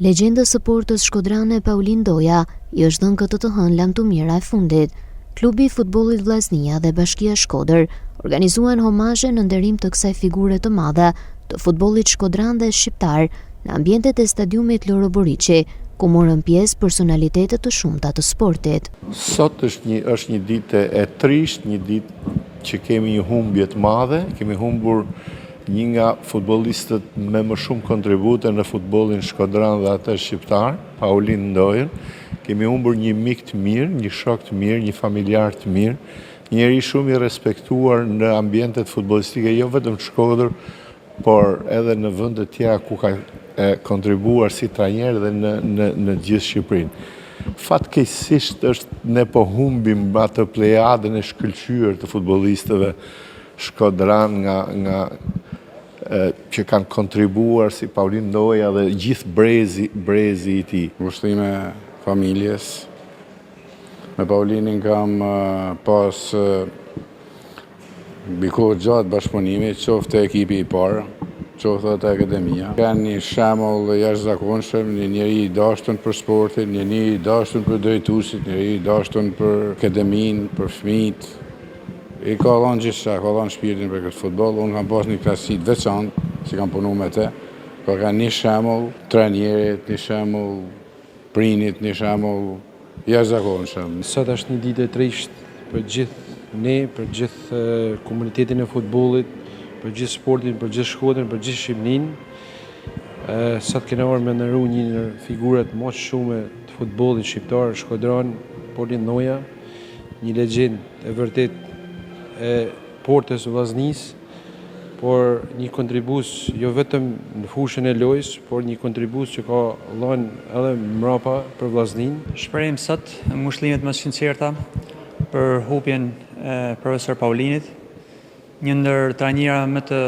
Legjenda së Portës shkodrane Paulin Doja i është dhënë këtë të hënë lamtumira e fundit. Klubi i futbollit Vllaznia dhe Bashkia Shkodër organizuan homazhe në nderim të kësaj figure të madhe të futbollit shkodran dhe shqiptar në ambientet e stadiumit Loro Boriçi, ku morën pjesë personalitetet të shumta të sportit. Sot është një ditë e trisht, një ditë që kemi një humbje të madhe, kemi humbur një nga futbollistët me më shumë kontribute në futbollin shkodran dhe atë shqiptar, Paulin Dojën. Kemi humbur një mik të mirë, një shok të mirë, një familjar të mirë, një njeri shumë i respektuar në ambientet futbollistike, jo vetëm të Shkodër, por edhe në vende të tjera ku ka kontribuar si trajner dhe në gjithë Shqipërinë. Fatkeqësisht ne po humbim atë plejadën e shkëlqyer të futbollistëve shkodran që kanë kontribuar si Paulin Doja dhe gjithë brezi i tij. Ushtime familjes. Me Paulinin kam pas bikohë gjatë bashkëpunimit, qoftë ekipi i parë, qoftë atë akademia. Kanë një shembull jashtëzakonshëm, një njeri i dashur për sportin, një njeri i dashur për drejtuesit, një njeri i dashur për akademinë, për fëmijët. I ka dhënë gjithçka, ka dhënë shpirtin për këtë futboll. Unë kam pas një klasi të veçantë, që kam punuar me të. Ka një shembull trajnerit, një shembull prinit, një shembull jashtëzakonshëm. Sot është një ditë e trisht për gjithë ne, për gjithë komunitetin e futbollit, për gjithë sportin, për gjithë Shkodrën, për gjithë Shqipërinë. Sot kena marrë me ndërru një nga figurat më të shume të futbollit shqiptar shkodran, Paulin Doja, një legjend e vërtet e Portës së Vllaznisë, por një kontribues jo vetëm në fushën e lojës, por një kontribues që ka dhënë edhe mbrapa për Vllazninë. Shprehem sot ngushëllimet më të sinqerta për humbjen e profesor Paulinit, një ndër trajnerët më të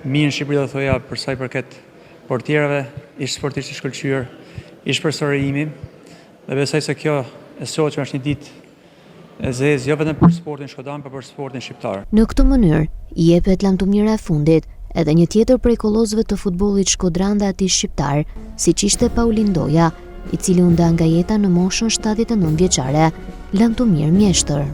mirë në Shqipëri, do thoja, për sa i përket portierëve, ish sportisht i shkëlqyer, ish profesori imi, dhe besoj se kjo e sotshme është një ditë e zezë, jo vetëm për sportin shkodran, por për sportin shqiptar. Në këtë mënyrë, i jepet lamtumira e fundit edhe një tjetër prej kollozëve të futbollit shkodran dhe atij shqiptar, siç ishte Paulin Doja, i cili u nda nga jeta në moshën 79 vjeçare, lamtumir mjeshtër.